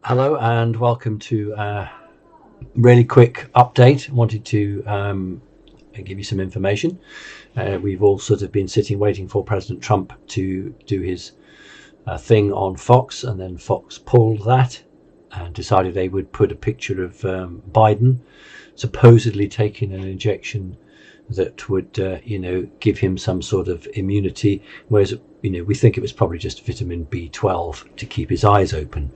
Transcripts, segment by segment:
Hello and welcome to a really quick update. I wanted to give you some information. We've all sort of been sitting waiting for President Trump to do his thing on Fox, and then Fox pulled that and decided they would put a picture of Biden supposedly taking an injection that would give him some sort of immunity, whereas we think it was probably just vitamin B12 to keep his eyes open.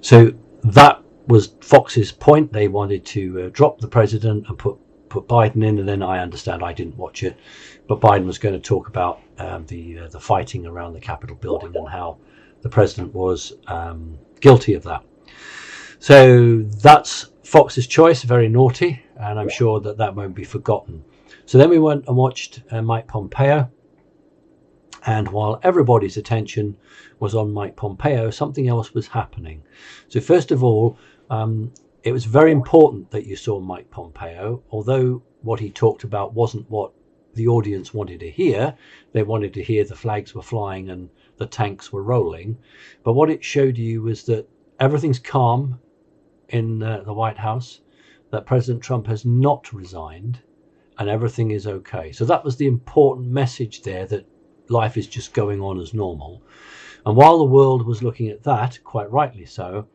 So that was Fox's point. They wanted to drop the president and put Biden in, and then I understand, I didn't watch it, but Biden was going to talk about the fighting around the Capitol building and how the president was guilty of that. So that's Fox's choice, very naughty, and I'm sure that won't be forgotten. So then we went and watched Mike Pompeo, and while everybody's attention was on Mike Pompeo, something else was happening. So first of all, it was very important that you saw Mike Pompeo, although what he talked about wasn't what the audience wanted to hear. They wanted to hear the flags were flying and the tanks were rolling. But what it showed you was that everything's calm in the White House, that President Trump has not resigned, and everything is okay. So that was the important message there, that life is just going on as normal. And while the world was looking at that, quite rightly so,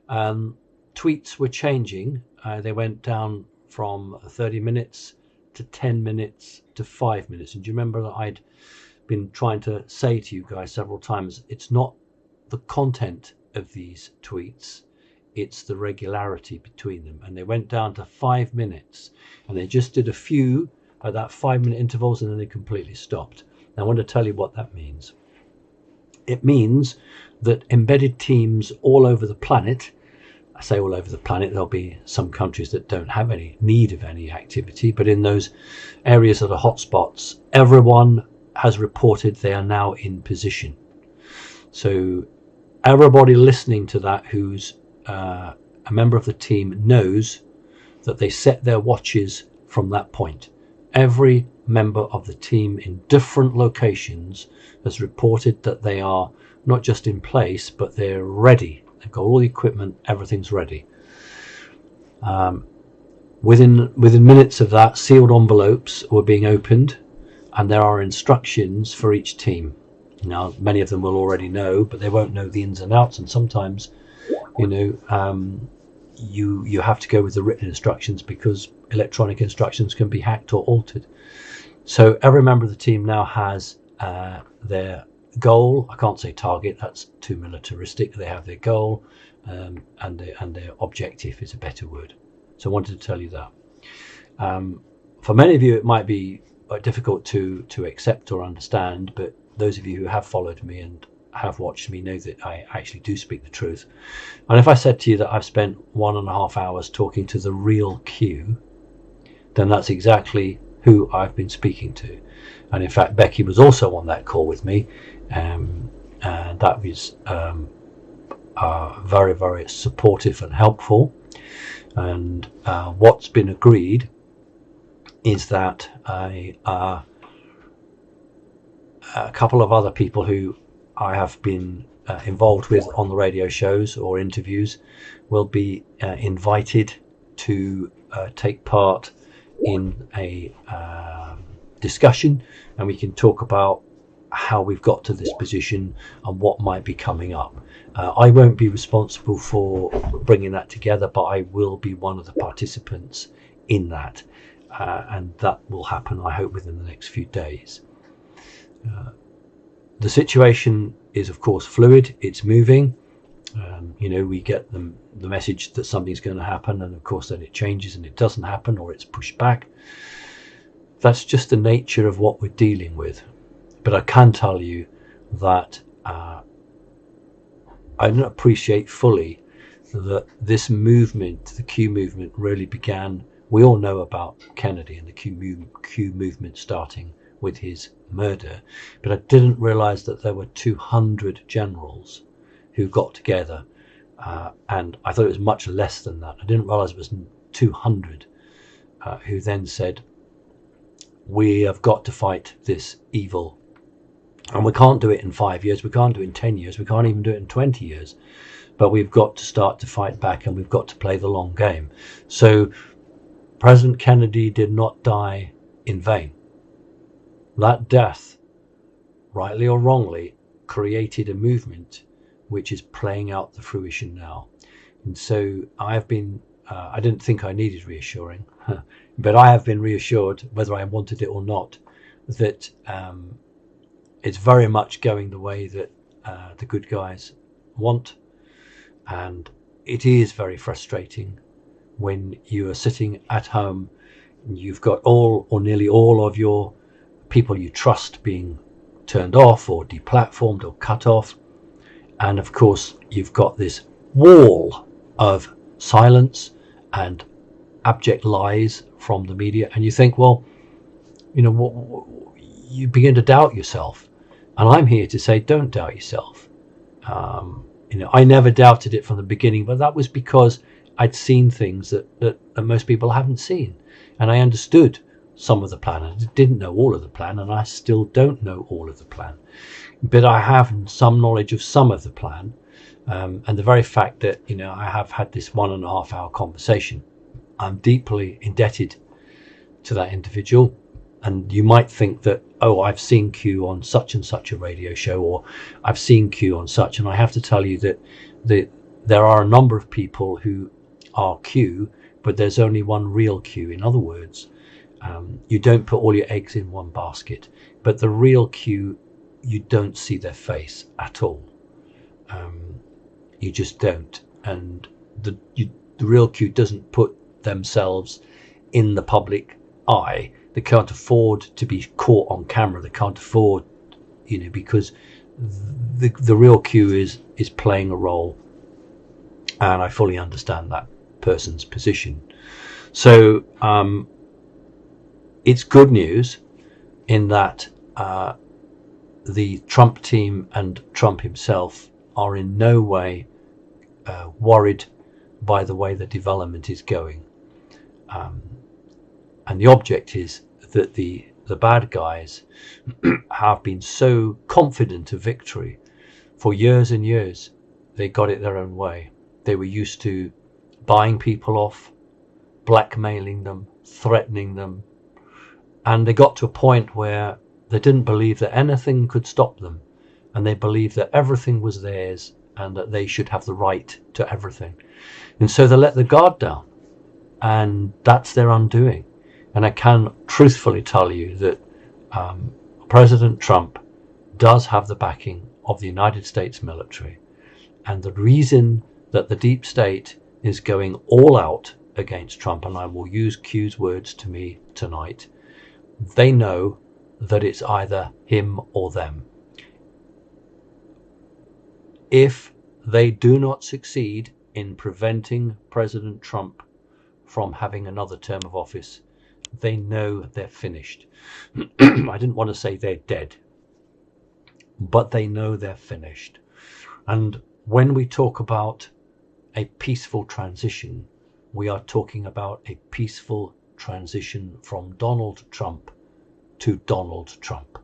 tweets were changing. They went down from 30 minutes to 10 minutes to 5 minutes. And do you remember that I'd been trying to say to you guys several times, it's not the content of these tweets, it's the regularity between them. And they went down to 5 minutes, and they just did a few at that 5 minute intervals, and then they completely stopped. I want to tell you what that means. It means that embedded teams all over the planet, I say all over the planet, there'll be some countries that don't have any need of any activity, but in those areas that are hotspots, everyone has reported they are now in position. So everybody listening to that who's a member of the team knows that they set their watches from that point. Every member of the team in different locations has reported that they are not just in place, but they're ready. They've got all the equipment, everything's ready. Within minutes of that, sealed envelopes were being opened, and there are instructions for each team. Now, many of them will already know, but they won't know the ins and outs, and sometimes, you have to go with the written instructions because electronic instructions can be hacked or altered. So every member of the team now has their goal. I can't say target, that's too militaristic. They have their goal, and their objective is a better word. So I wanted to tell you that. For many of you it might be difficult to accept or understand, but those of you who have followed me and have watched me know that I actually do speak the truth. And if I said to you that I've spent 1.5 hours talking to the real Q, then that's exactly who I've been speaking to. And in fact, Becky was also on that call with me, and that was very, very supportive and helpful. And what's been agreed is that a couple of other people who I have been involved with on the radio shows or interviews will be invited to take part in a discussion, and we can talk about how we've got to this position and what might be coming up. I won't be responsible for bringing that together, but I will be one of the participants in that, and that will happen, I hope, within the next few days. The situation is, of course, fluid. It's moving. We get the message that something's going to happen, and of course then it changes and it doesn't happen, or it's pushed back. That's just the nature of what we're dealing with. But I can tell you that I don't appreciate fully that this movement, the Q movement, really began. We all know about Kennedy and the Q movement starting with his murder, but I didn't realize that there were 200 generals who got together, and I thought it was much less than that. I didn't realize it was 200 who then said, we have got to fight this evil And we can't do it in 5 years, we can't do it in 10 years, we can't even do it in 20 years. But we've got to start to fight back, and we've got to play the long game. So President Kennedy did not die in vain. That death, rightly or wrongly, created a movement which is playing out the fruition now. And so I've been, I didn't think I needed reassuring, but I have been reassured, whether I wanted it or not, that it's very much going the way that the good guys want. And it is very frustrating when you are sitting at home and you've got all or nearly all of your people you trust being turned off or deplatformed or cut off. And of course, you've got this wall of silence and abject lies from the media. And you think, well, you know, you begin to doubt yourself. And I'm here to say, don't doubt yourself. You know, I never doubted it from the beginning, but that was because I'd seen things that most people haven't seen. And I understood some of the plan. I didn't know all of the plan, and I still don't know all of the plan. But I have some knowledge of some of the plan. And the very fact that, you know, I have had this 1.5 hour conversation, I'm deeply indebted to that individual. And you might think that, oh, I've seen Q on such and such a radio show, or I've seen Q on such. And I have to tell you that there are a number of people who are Q, but there's only one real Q. In other words, you don't put all your eggs in one basket. But the real Q, you don't see their face at all. You just don't. And the real Q doesn't put themselves in the public eye. They can't afford to be caught on camera. They can't afford, you know, because the real Q is playing a role, and I fully understand that person's position. So it's good news in that the Trump team and Trump himself are in no way worried by the way the development is going. And the object is that the bad guys have been so confident of victory for years and years. They got it their own way. They were used to buying people off, blackmailing them, threatening them. And they got to a point where they didn't believe that anything could stop them. And they believed that everything was theirs and that they should have the right to everything. And so they let the guard down. And that's their undoing. And I can truthfully tell you that President Trump does have the backing of the United States military. And the reason that the deep state is going all out against Trump, and I will use Q's words to me tonight, they know that it's either him or them. If they do not succeed in preventing President Trump from having another term of office, they know they're finished. I didn't want to say they're dead, but they know they're finished. And when we talk about a peaceful transition, we are talking about a peaceful transition from Donald Trump to Donald Trump.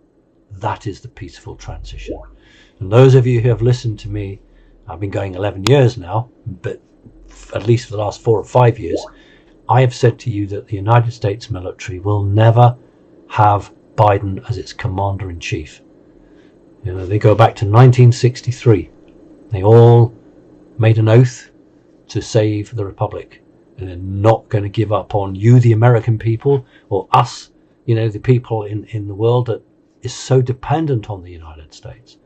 That is the peaceful transition. And those of you who have listened to me, I've been going 11 years now, but at least for the last 4 or 5 years, I have said to you that the United States military will never have Biden as its commander-in-chief. You know, they go back to 1963. They all made an oath to save the Republic. And they're not going to give up on you, the American people, or us, you know, the people in the world that is so dependent on the United States.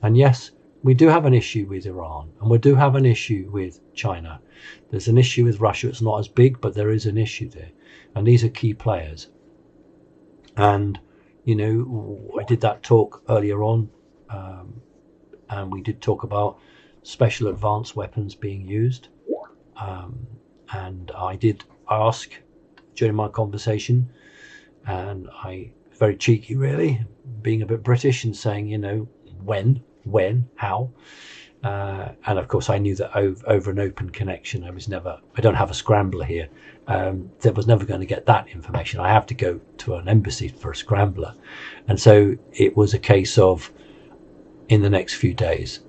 And yes, we do have an issue with Iran, and we do have an issue with China. There's an issue with Russia. It's not as big, but there is an issue there. And these are key players. And, you know, I did that talk earlier on, and we did talk about special advanced weapons being used. And I did ask during my conversation, and I, very cheeky really, being a bit British and saying, you know, when, how. and of course I knew that over an open connection, I don't have a scrambler here, that was never going to get that information. I have to go to an embassy for a scrambler. And so it was a case of, in the next few days,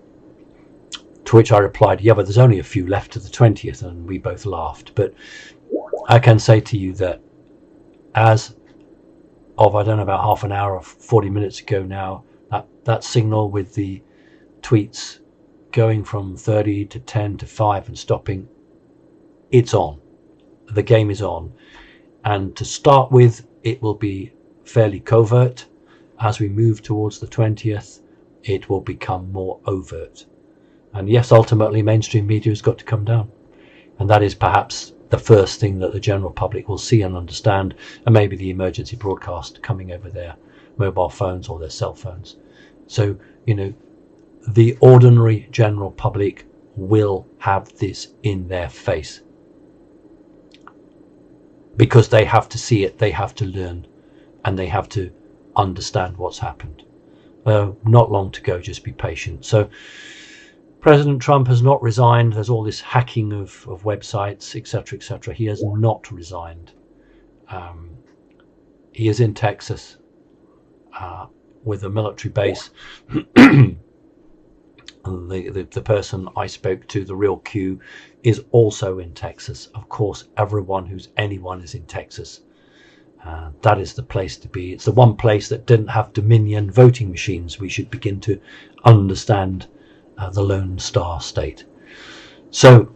to which I replied, yeah, but there's only a few left to the 20th, and we both laughed. But I can say to you that as of, I don't know, about half an hour or 40 minutes ago now, that signal with the tweets going from 30 to 10 to 5 and stopping, it's on. The game is on. And to start with, it will be fairly covert. As we move towards the 20th, it will become more overt. And yes, ultimately mainstream media has got to come down, and that is perhaps the first thing that the general public will see and understand, and maybe the emergency broadcast coming over their mobile phones or their cell phones. So, you know, the ordinary general public will have this in their face, because they have to see it, they have to learn, and they have to understand what's happened. Not long to go, just be patient. So President Trump has not resigned. There's all this hacking of websites, etc., etc. He has not resigned. He is in Texas with a military base. The person I spoke to, the real Q, is also in Texas. Of course, anyone is in Texas. That is the place to be. It's the one place that didn't have Dominion voting machines. We should begin to understand the Lone Star State. So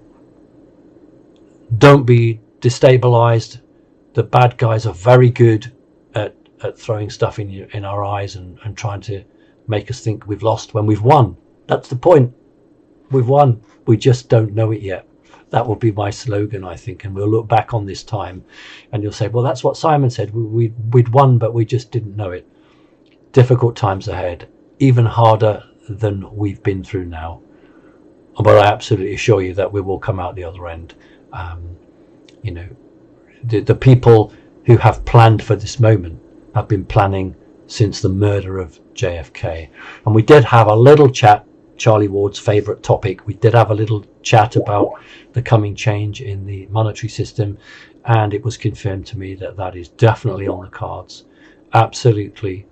don't be destabilized. The bad guys are very good at throwing stuff in our eyes and trying to make us think we've lost when we've won. That's the point. We've won. We just don't know it yet. That will be my slogan, I think, and we'll look back on this time and you'll say, well, that's what Simon said. We'd won, but we just didn't know it. Difficult times ahead, even harder than we've been through now, but I absolutely assure you that we will come out the other end. You know, the people who have planned for this moment have been planning since the murder of JFK. And we did have a little chat, Charlie Ward's favorite topic, we did have a little chat about the coming change in the monetary system, and it was confirmed to me that that is definitely on the cards. Absolutely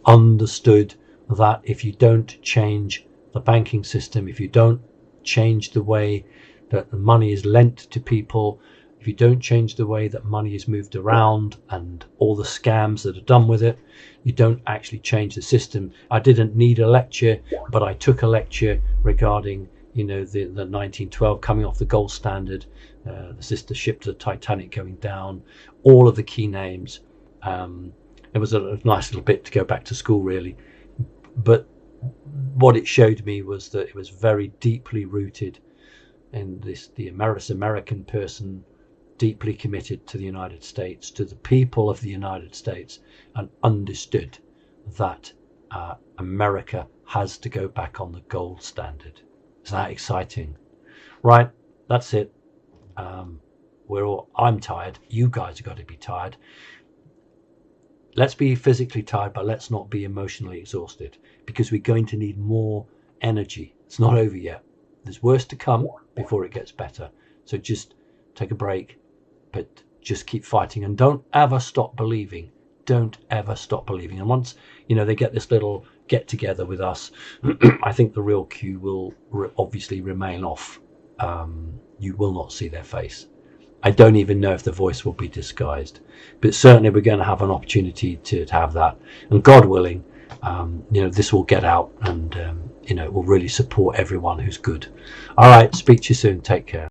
understood that if you don't change the banking system, if you don't change the way that the money is lent to people, if you don't change the way that money is moved around and all the scams that are done with it, you don't actually change the system. I didn't need a lecture, but I took a lecture regarding, you know, the 1912 coming off the gold standard, the sister ship to the Titanic going down, all of the key names. It was a nice little bit to go back to school, really. But what it showed me was that it was very deeply rooted in the American person, deeply committed to the United States, to the people of the United States, and understood that America has to go back on the gold standard. Is that exciting? Right, that's it. I'm tired. You guys have got to be tired. Let's be physically tired, but let's not be emotionally exhausted, because we're going to need more energy. It's not over yet. There's worse to come before it gets better. So just take a break, but just keep fighting, and don't ever stop believing. Don't ever stop believing. And once, you know, they get this little get together with us, I think the real Q will obviously remain off. You will not see their face. I don't even know if the voice will be disguised, but certainly we're going to have an opportunity to have that. And God willing, you know, this will get out, and you know, it will really support everyone who's good. All right, speak to you soon. Take care.